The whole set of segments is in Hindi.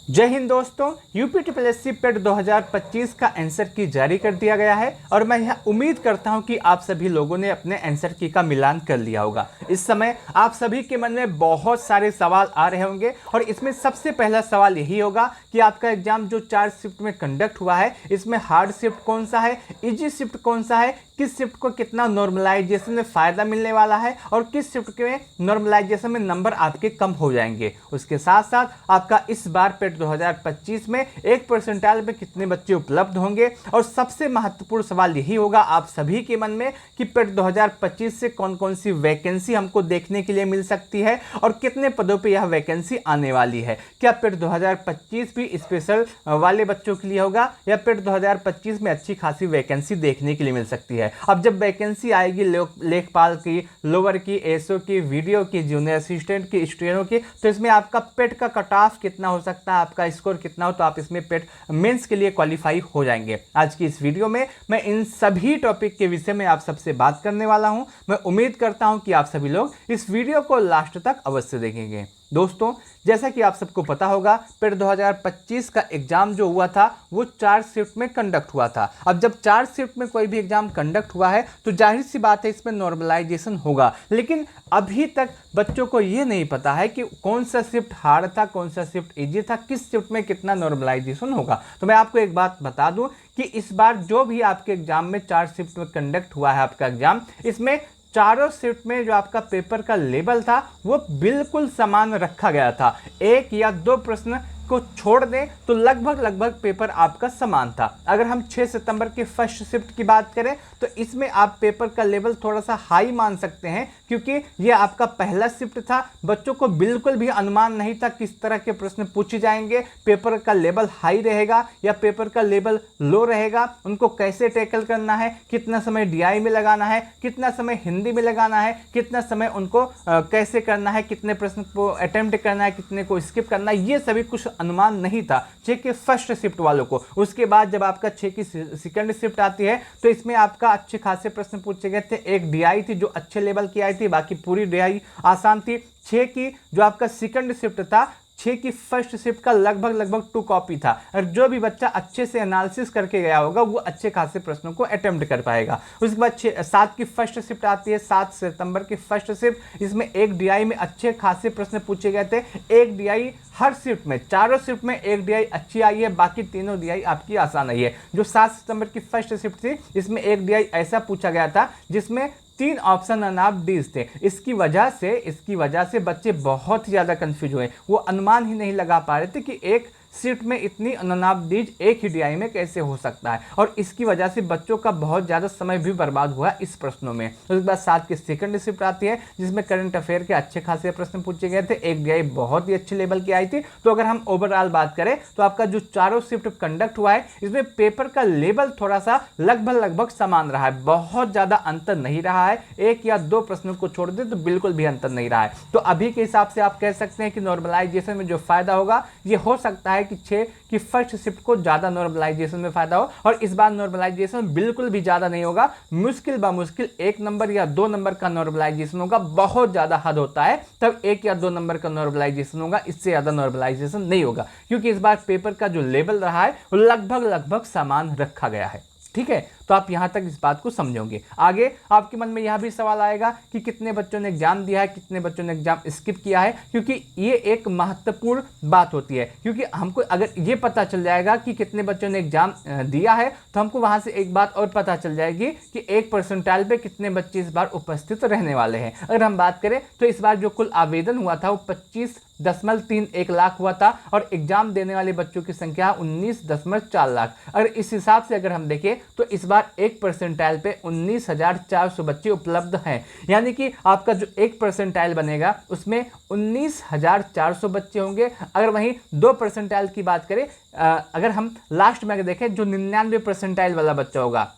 जय हिंद दोस्तों। यूपीटीपीएससी पेट 2025 का आंसर की जारी कर दिया गया है और मैं यह उम्मीद करता हूं कि आप सभी लोगों ने अपने आंसर की का मिलान कर लिया होगा। इस समय आप सभी के मन में बहुत सारे सवाल आ रहे होंगे और इसमें सबसे पहला सवाल यही होगा कि आपका एग्जाम जो 4 शिफ्ट में कंडक्ट हुआ है, इसमें हार्ड शिफ्ट कौन सा है, इजी शिफ्ट कौन सा है, किस शिफ्ट को कितना नॉर्मलाइजेशन में फायदा मिलने वाला है और किस शिफ्ट के नॉर्मलाइजेशन में नंबर आपके कम हो जाएंगे। उसके साथ साथ आपका इस बार पेट 2025 में 1 परसेंटाइल में कितने बच्चे उपलब्ध होंगे और सबसे महत्वपूर्ण सवाल यही होगा आप सभी के मन में कि पेट 2025 से कौन कौन सी वैकेंसी हमको देखने के लिए मिल सकती है और कितने पदों पे यह वैकेंसी आने वाली है। क्या पेट 2025 भी स्पेशल वाले बच्चों के लिए होगा या पेट 2025 में अच्छी खासी वैकेंसी देखने के लिए मिल सकती है। अब जब वैकेंसी आएगी लेखपाल की, लोअर की, एसओ की, वीडियो की, जूनियर असिस्टेंट की, स्टेनो की, तो इसमें आपका पेट का कट ऑफ कितना हो सकता है, आपका स्कोर कितना हो, तो आप इसमें पेट मेंस के लिए क्वालिफाई हो जाएंगे। आज की इस वीडियो में मैं इन सभी टॉपिक के विषय में आप सबसे बात करने वाला हूं। मैं उम्मीद करता हूं कि आप सभी लोग इस वीडियो को लास्ट तक अवश्य देखेंगे। दोस्तों, जैसा कि आप सबको पता होगा, पेट 2025 का एग्जाम जो हुआ था वो 4 शिफ्ट में कंडक्ट हुआ था। अब जब 4 शिफ्ट में कोई भी एग्जाम कंडक्ट हुआ है तो जाहिर सी बात है इसमें नॉर्मलाइजेशन होगा, लेकिन अभी तक बच्चों को ये नहीं पता है कि कौन सा शिफ्ट हार्ड था, कौन सा शिफ्ट इजी था, किस शिफ्ट में कितना नॉर्मलाइजेशन होगा। तो मैं आपको एक बात बता दूं कि इस बार जो भी आपके एग्जाम में 4 शिफ्ट में कंडक्ट हुआ है आपका एग्जाम, इसमें चारों शिफ्ट में जो आपका पेपर का लेवल था वो बिल्कुल समान रखा गया था। एक या दो प्रश्न को छोड़ दें तो लगभग पेपर आपका समान था। अगर हम 6 सितंबर के फर्स्ट शिफ्ट की बात करें तो इसमें आप पेपर का लेवल थोड़ा सा हाई मान सकते हैं, क्योंकि ये आपका पहला शिफ्ट था। बच्चों को बिल्कुल भी अनुमान नहीं था किस तरह के प्रश्न पूछे जाएंगे, पेपर का लेवल हाई रहेगा या पेपर का लेवल लो रहेगा, उनको कैसे टैकल करना है, कितना समय डीआई में लगाना है, कितना समय हिंदी में लगाना है, कितना समय उनको कैसे करना है, कितने प्रश्न को अटेम्प्ट करना है, कितने को स्किप करना है, ये सभी कुछ अनुमान नहीं था 6 के फर्स्ट शिफ्ट वालों को। उसके बाद जब आपका 6 की सेकंड शिफ्ट आती है तो इसमें आपका अच्छे खासे प्रश्न पूछे गए थे। एक डीआई थी जो अच्छे लेवल की आई थी, बाकी पूरी डीआई आसान थी। 6 की जो आपका सेकंड शिफ्ट था, 6 की फर्स्ट शिफ्ट का लगभग 2 कॉपी था और जो भी बच्चा अच्छे से एनालिसिस करके गया होगा वो अच्छे खासे प्रश्नों को अटेम्प्ट कर पाएगा। उसके बाद 7 की फर्स्ट शिफ्ट आती है, 7 सितंबर की फर्स्ट शिफ्ट, इसमें एक डीआई में अच्छे खासे प्रश्न पूछे गए थे। एक डीआई हर शिफ्ट में, चारों शिफ्ट में एक डीआई अच्छी आई है, बाकी तीनों डीआई आपकी आसान आई है। जो 7 सितंबर की फर्स्ट शिफ्ट थी इसमें एक डीआई ऐसा पूछा गया था जिसमें 3 ऑप्शन अनआप डीज थे। इसकी वजह से बच्चे बहुत ही ज़्यादा कंफ्यूज हुए, वो अनुमान ही नहीं लगा पा रहे थे कि एक शिफ्ट में इतनी अननाप डीज एक ही डीआई में कैसे हो सकता है, और इसकी वजह से बच्चों का बहुत ज़्यादा समय भी बर्बाद हुआ इस प्रश्नों में। उसके बाद 7 की सेकंड शिफ्ट आती है जिसमें करंट अफेयर के अच्छे खासे प्रश्न पूछे गए थे। एक डीआई बहुत ही अच्छे लेवल की आई थी। तो अगर हम ओवरऑल बात करें तो आपका जो चारों शिफ्ट कंडक्ट हुआ है इसमें पेपर का लेवल थोड़ा सा लगभग समान रहा है, बहुत ज़्यादा अंतर नहीं रहा है। एक या दो प्रश्नों को छोड़ दे तो बिल्कुल भी अंतर नहीं रहा है। तो अभी के हिसाब से आप कह सकते हैं कि नॉर्मलाइजेशन में जो फायदा होगा ये हो सकता है कि 6 की फर्स्ट शिफ्ट को ज्यादा नॉर्मलाइजेशन में फायदा हो, और इस बार नॉर्मलाइजेशन बिल्कुल भी ज्यादा नहीं होगा। मुश्किल 1 नंबर या 2 नंबर का नॉर्मलाइजेशन होगा, बहुत ज्यादा हद होता है तब 1 या 2 नंबर का नॉर्मलाइजेशन होगा, इससे ज्यादा नॉर्मलाइजेशन नहीं होगा, क्योंकि इस बार पेपर का जो लेवल रहा है वो लगभग समान रखा गया है। ठीक है, तो आप यहां तक इस बात को समझोगे। आगे आपके मन में यह भी सवाल आएगा कि कितने बच्चों ने एग्जाम दिया है, कितने बच्चों ने एग्जाम स्किप किया है, क्योंकि ये एक महत्वपूर्ण बात होती है। क्योंकि हमको अगर ये पता चल जाएगा कि कितने बच्चों ने एग्जाम दिया है तो हमको वहां से एक बात और पता चल जाएगी कि 1 परसेंटाइल पे कितने बच्चे इस बार उपस्थित रहने वाले हैं। अगर हम बात करें तो इस बार जो कुल आवेदन हुआ था वो 25.31 लाख हुआ था और एग्जाम देने वाले बच्चों की संख्या 19.4 लाख। अगर इस हिसाब से अगर हम देखें तो इस बार 1 परसेंटाइल पे 19,400 बच्चे उपलब्ध हैं, यानी कि आपका जो 1 परसेंटाइल बनेगा उसमें 19,400 बच्चे होंगे। अगर वहीं 2 परसेंटाइल की बात करें, अगर हम लास्ट में अगर देखें जो 99 परसेंटाइल वाला बच्चा होगा,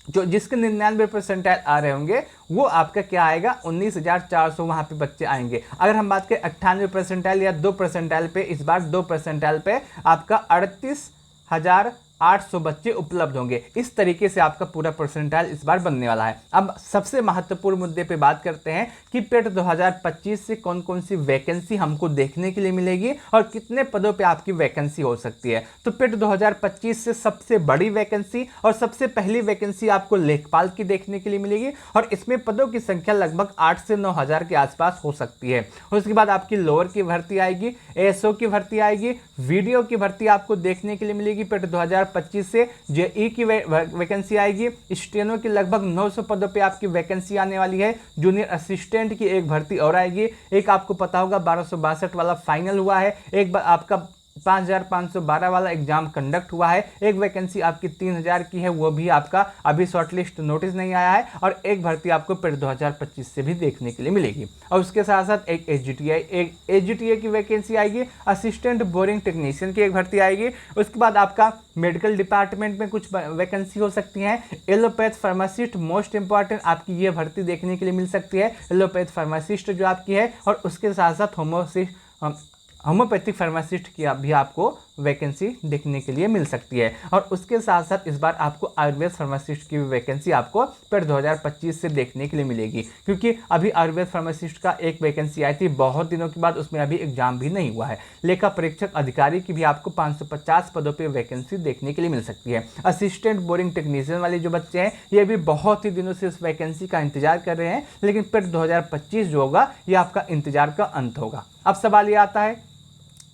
जो जिसके 99 परसेंटाइल आ रहे होंगे वो आपका क्या आएगा, 19,400 वहां पे बच्चे आएंगे। अगर हम बात करें 98 परसेंटाइल या 2 परसेंटाइल पे, इस बार 2 परसेंटाइल पे आपका 38,000 800 बच्चे उपलब्ध होंगे। इस तरीके से आपका पूरा परसेंटाइल इस बार बनने वाला है। अब सबसे महत्वपूर्ण मुद्दे पे बात करते हैं कि पेट 2025 से कौन कौन सी वैकेंसी हमको देखने के लिए मिलेगी और कितने पदों पे आपकी वैकेंसी हो सकती है। तो पेट 2025 से सबसे बड़ी वैकेंसी और सबसे पहली वैकेंसी आपको लेखपाल की देखने के लिए मिलेगी और इसमें पदों की संख्या लगभग 8 से 9 हजार के आसपास हो सकती है। उसके बाद आपकी लोअर की भर्ती आएगी, एएसओ की भर्ती आएगी, वीडियो की भर्ती आपको देखने के लिए मिलेगी पेट 2025 से, जेई की वैकेंसी आएगी, स्टेनो की लगभग 900 पदों पे आपकी वैकेंसी आने वाली है, जूनियर असिस्टेंट की एक भर्ती और आएगी, एक आपको पता होगा 1262 वाला फाइनल हुआ है, एक आपका 5512 वाला एग्जाम कंडक्ट हुआ है, एक वैकेंसी आपकी 3000 की है, वो भी आपका अभी शॉर्टलिस्ट नोटिस नहीं आया है, और एक भर्ती आपको पेट 2025 से भी देखने के लिए मिलेगी। और उसके साथ साथ एक एसजीटीए की वैकेंसी आएगी, असिस्टेंट बोरिंग टेक्नीशियन की एक भर्ती आएगी। उसके बाद आपका मेडिकल डिपार्टमेंट में कुछ वैकेंसी हो सकती हैं, एलोपैथ फार्मासिस्ट मोस्ट इंपॉर्टेंट आपकी ये भर्ती देखने के लिए मिल सकती है, एलोपैथ फार्मासिस्ट जो आपकी है, और उसके साथ साथ होम्योपैथिक फार्मासिस्ट की भी आपको वैकेंसी देखने के लिए मिल सकती है। और उसके साथ साथ इस बार आपको आयुर्वेद फार्मासिस्ट की भी वैकेंसी आपको पेट 2025 से देखने के लिए मिलेगी, क्योंकि अभी आयुर्वेद फार्मासिस्ट का एक वैकेंसी आई थी बहुत दिनों के बाद, उसमें अभी एग्जाम भी नहीं हुआ है। लेखा परीक्षक अधिकारी की भी आपको 550 पदों पर वैकेंसी देखने के लिए मिल सकती है। असिस्टेंट बोरिंग टेक्नीशियन वाले जो बच्चे हैं ये भी बहुत ही दिनों से इस वैकेंसी का इंतजार कर रहे हैं, लेकिन पेट 2025 जो होगा ये आपका इंतजार का अंत होगा। अब सवाल ये आता है,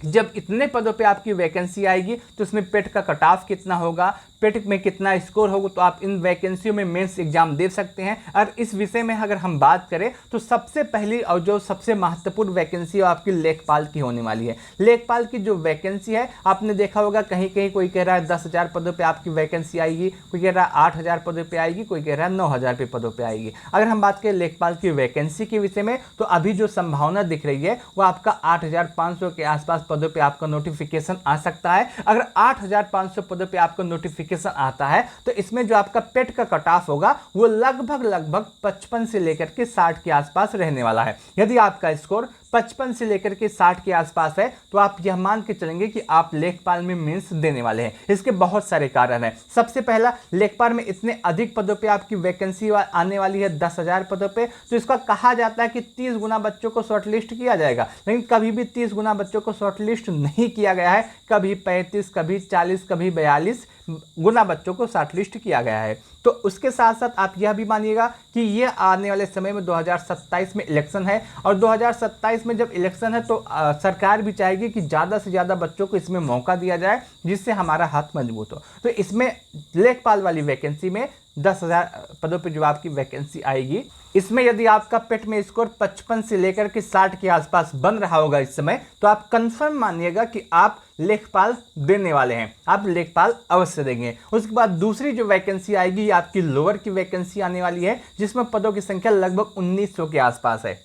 जब इतने पदों पे आपकी वैकेंसी आएगी तो उसमें पेट का कट ऑफ कितना होगा, पेट में कितना स्कोर होगा, तो आप इन वैकेंसियों में मेंस एग्जाम दे सकते हैं। और इस विषय में अगर हम बात करें तो सबसे पहली और जो सबसे महत्वपूर्ण वैकेंसी है आपकी लेखपाल की होने वाली है। लेखपाल की जो वैकेंसी है आपने देखा होगा, कहीं कहीं कोई कह रहा है 10,000 पदों पे आपकी वैकेंसी आएगी, कोई कह रहा है 8,000 पदों पे आएगी, कोई कह रहा है 9,000 पदों पे आएगी। अगर हम बात करें लेखपाल की वैकेंसी के विषय में तो अभी जो संभावना दिख रही है वो आपका 8,500 के आसपास पदों पे आपका नोटिफिकेशन आ सकता है। अगर 8,500 पदों पे आपका नोटिफिकेशन आता है तो इसमें जो आपका पेट का कट ऑफ होगा वो लगभग 55 से लेकर के 60 के आसपास रहने वाला है। यदि आपका स्कोर 55 से लेकर के 60 के आसपास है तो आप यह मान के चलेंगे कि आप लेखपाल में मेंस देने वाले हैं। इसके बहुत सारे कारण हैं। सबसे पहला, लेखपाल में इतने अधिक पदों पे आपकी वैकेंसी आने वाली है 10,000 पदों पे, तो इसका कहा जाता है कि 30 गुना बच्चों को शॉर्टलिस्ट किया जाएगा, लेकिन कभी भी 30 गुना बच्चों को शॉर्टलिस्ट नहीं किया गया है। कभी 35, कभी 40, कभी 42 गुना बच्चों को शॉर्टलिस्ट किया गया है। तो उसके साथ साथ आप यह भी मानिएगा कि ये आने वाले समय में 2027 में इलेक्शन है, और 2027 में जब इलेक्शन है तो सरकार भी चाहेगी कि ज़्यादा से ज़्यादा बच्चों को इसमें मौका दिया जाए, जिससे हमारा हाथ मजबूत हो। तो इसमें लेखपाल वाली वैकेंसी में 10,000 पदों पर जो आपकी वैकेंसी आएगी, इसमें यदि आपका पेट में स्कोर 55 से लेकर के 60 के आसपास बन रहा होगा इस समय, तो आप कंफर्म मानिएगा कि आप लेखपाल देने वाले हैं, आप लेखपाल अवश्य देंगे। उसके बाद दूसरी जो वैकेंसी आएगी ये आपकी लोअर की वैकेंसी आने वाली है, जिसमें पदों की संख्या लगभग 1900 के आसपास है।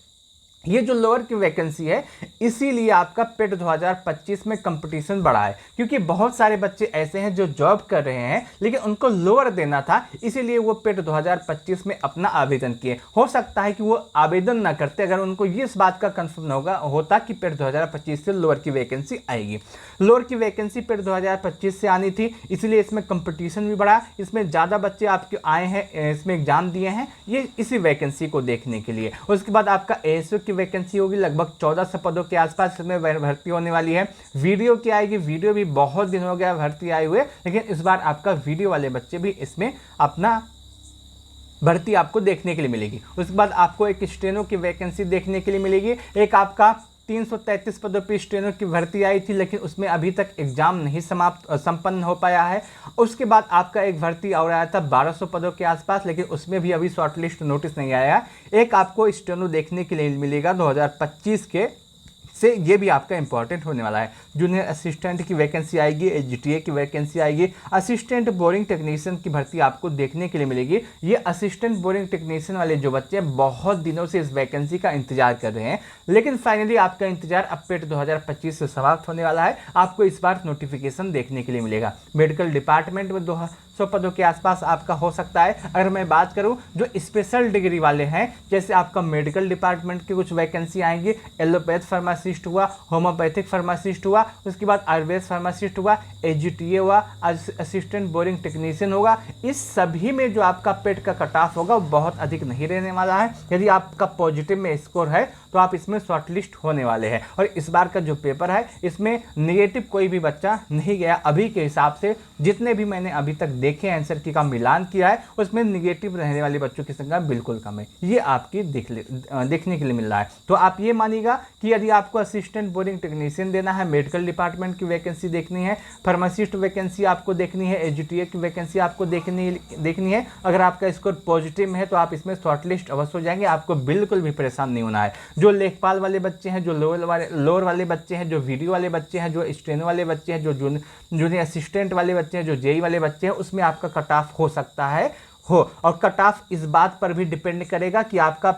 ये जो लोअर की वैकेंसी है इसीलिए आपका पेट 2025 में कंपटीशन बढ़ा है, क्योंकि बहुत सारे बच्चे ऐसे हैं जो जॉब कर रहे हैं लेकिन उनको लोअर देना था, इसीलिए वो पेट 2025 में अपना आवेदन किए। हो सकता है कि वो आवेदन ना करते अगर उनको ये इस बात का कंफर्म होता कि पेट 2025 से लोअर की वैकेंसी आएगी। लोअर की वैकेंसी पेट 2025 से आनी थी, इसलिए इसमें कंपटीशन भी बढ़ा, इसमें ज़्यादा बच्चे आपके आए हैं, इसमें एग्जाम दिए हैं ये इसी वैकेंसी को देखने के लिए। उसके बाद आपका एएसओ की वैकेंसी होगी लगभग 1400 पदों के आसपास इसमें भर्ती होने वाली है। वीडियो की आएगी, वीडियो भी बहुत दिन हो गया भर्ती आए हुए, लेकिन इस बार आपका वीडियो वाले बच्चे भी इसमें अपना भर्ती आपको देखने के लिए मिलेगी। उसके बाद आपको एक स्टेनो की वैकेंसी देखने के लिए मिलेगी। एक आपका 333 पदों पर स्टेनो की भर्ती आई थी, लेकिन उसमें अभी तक एग्जाम नहीं संपन्न हो पाया है। उसके बाद आपका एक भर्ती और आया था 1200 पदों के आसपास, लेकिन उसमें भी अभी शॉर्टलिस्ट नोटिस नहीं आया। एक आपको स्टेनो देखने के लिए मिलेगा 2025 के से, ये भी आपका इंपॉर्टेंट होने वाला है। जूनियर असिस्टेंट की वैकेंसी आएगी, एसजीटीए की वैकेंसी आएगी, असिस्टेंट बोरिंग टेक्नीशियन की भर्ती आपको देखने के लिए मिलेगी। ये असिस्टेंट बोरिंग टेक्नीशियन वाले जो बच्चे बहुत दिनों से इस वैकेंसी का इंतजार कर रहे हैं, लेकिन फाइनली आपका इंतजार अब पेट 2025 से समाप्त होने वाला है। आपको इस बार नोटिफिकेशन देखने के लिए मिलेगा। मेडिकल डिपार्टमेंट में 100 पदों के आसपास आपका हो सकता है। अगर मैं बात करूं जो स्पेशल डिग्री वाले हैं, जैसे आपका मेडिकल डिपार्टमेंट की कुछ वैकेंसी आएंगी, एलोपैथ फार्मासिस्ट हुआ, होम्योपैथिक फार्मासिस्ट हुआ, उसके बाद आयुर्वेद फार्मासिस्ट हुआ, एजीटीए हुआ, असिस्टेंट बोरिंग टेक्नीशियन होगा। इस सभी में जो आपका पेट का कट ऑफ होगा वो बहुत अधिक नहीं रहने वाला है। यदि आपका पॉजिटिव में स्कोर है तो आप इसमें शॉर्टलिस्ट होने वाले हैं। और इस बार का जो पेपर है इसमें नेगेटिव कोई भी बच्चा नहीं गया। अभी के हिसाब से जितने भी मैंने अभी तक देखे आंसर की का मिलान किया है उसमें नेगेटिव रहने वाले बच्चों की संख्या बिल्कुल कम है। ये आपकी देखने के लिए मिल रहा है। तो आप ये मानिएगा कि यदि आपको असिस्टेंट बोरिंग टेक्नीशियन देना है, मेडिकल डिपार्टमेंट की वैकेंसी देखनी है, फार्मासिस्ट वैकेंसी आपको देखनी है, एजीटीए की वैकेंसी आपको देखनी है, अगर आपका स्कोर पॉजिटिव में है तो आप इसमें शॉर्टलिस्ट अवश्य हो जाएंगे। आपको बिल्कुल भी परेशान नहीं होना है। जो लेखपाल वाले बच्चे हैं, जो लोअर वाले बच्चे हैं, जो वीडियो वाले बच्चे हैं, जो स्टेनो वाले बच्चे हैं, जो जूनियर असिस्टेंट वाले बच्चे हैं, जो जेई वाले बच्चे हैं, उसमें आपका कट ऑफ हो सकता है और कट ऑफ इस बात पर भी डिपेंड करेगा कि आपका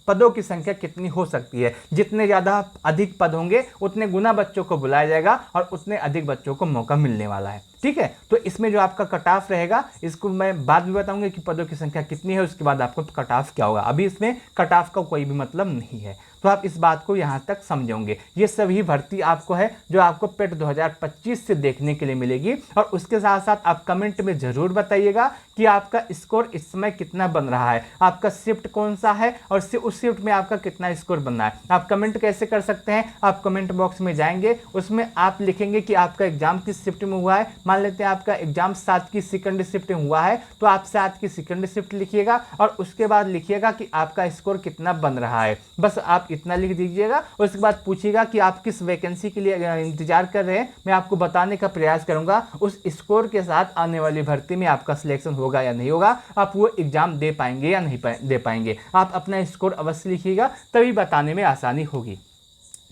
पदों की संख्या कितनी हो सकती है। जितने ज़्यादा अधिक पद होंगे उतने गुना बच्चों को बुलाया जाएगा और उतने अधिक बच्चों को मौका मिलने वाला है। ठीक है, तो इसमें जो आपका कट ऑफ रहेगा इसको मैं बाद में बताऊंगा कि पदों की संख्या कितनी है, उसके बाद आपको कट ऑफ क्या होगा। अभी इसमें कट ऑफ का कोई भी मतलब नहीं है, तो आप इस बात को यहाँ तक समझोगे। ये सभी भर्ती आपको है जो आपको पेट 2025 से देखने के लिए मिलेगी। और उसके साथ साथ आप कमेंट में ज़रूर बताइएगा कि आपका स्कोर इस समय कितना बन रहा है, आपका शिफ्ट कौन सा है और उस शिफ्ट में आपका कितना स्कोर बन रहा है। आप कमेंट कैसे कर सकते हैं, आप कमेंट बॉक्स में जाएंगे, उसमें आप लिखेंगे कि आपका एग्जाम किस शिफ्ट में हुआ है। मान लेते हैं आपका एग्जाम 7 की सेकंड शिफ्ट में हुआ है तो आप 7 की सेकंड शिफ्ट लिखिएगा और उसके बाद लिखिएगा कि आपका स्कोर कितना बन रहा है। बस आप इतना लिख दीजिएगा। उसके बाद पूछिएगा कि आप किस वैकेंसी के लिए इंतजार कर रहे हैं, मैं आपको बताने का प्रयास करूंगा। उस स्कोर के साथ आने वाली भर्ती में आपका सिलेक्शन होगा या नहीं होगा, आप वो एग्जाम दे पाएंगे या नहीं दे पाएंगे। आप अपना स्कोर अवश्य लिखिएगा, तभी बताने में आसानी होगी।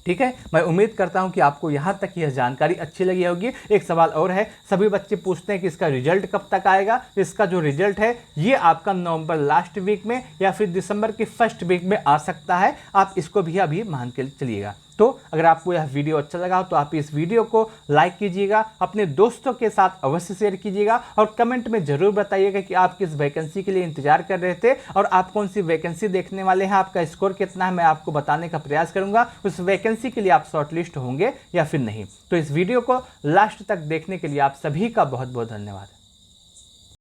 ठीक है, मैं उम्मीद करता हूं कि आपको यहां तक यह जानकारी अच्छी लगी होगी। एक सवाल और है, सभी बच्चे पूछते हैं कि इसका रिजल्ट कब तक आएगा। इसका जो रिजल्ट है ये आपका नवंबर लास्ट वीक में या फिर दिसंबर के फर्स्ट वीक में आ सकता है। आप इसको भी अभी मान के चलिएगा। तो अगर आपको यह वीडियो अच्छा लगा तो आप इस वीडियो को लाइक कीजिएगा, अपने दोस्तों के साथ अवश्य शेयर कीजिएगा और कमेंट में ज़रूर बताइएगा कि आप किस वैकेंसी के लिए इंतजार कर रहे थे और आप कौन सी वैकेंसी देखने वाले हैं, आपका स्कोर कितना है, मैं आपको बताने का प्रयास करूंगा। उस वैकेंसी के लिए आप शॉर्टलिस्ट होंगे या फिर नहीं। तो इस वीडियो को लास्ट तक देखने के लिए आप सभी का बहुत बहुत धन्यवाद।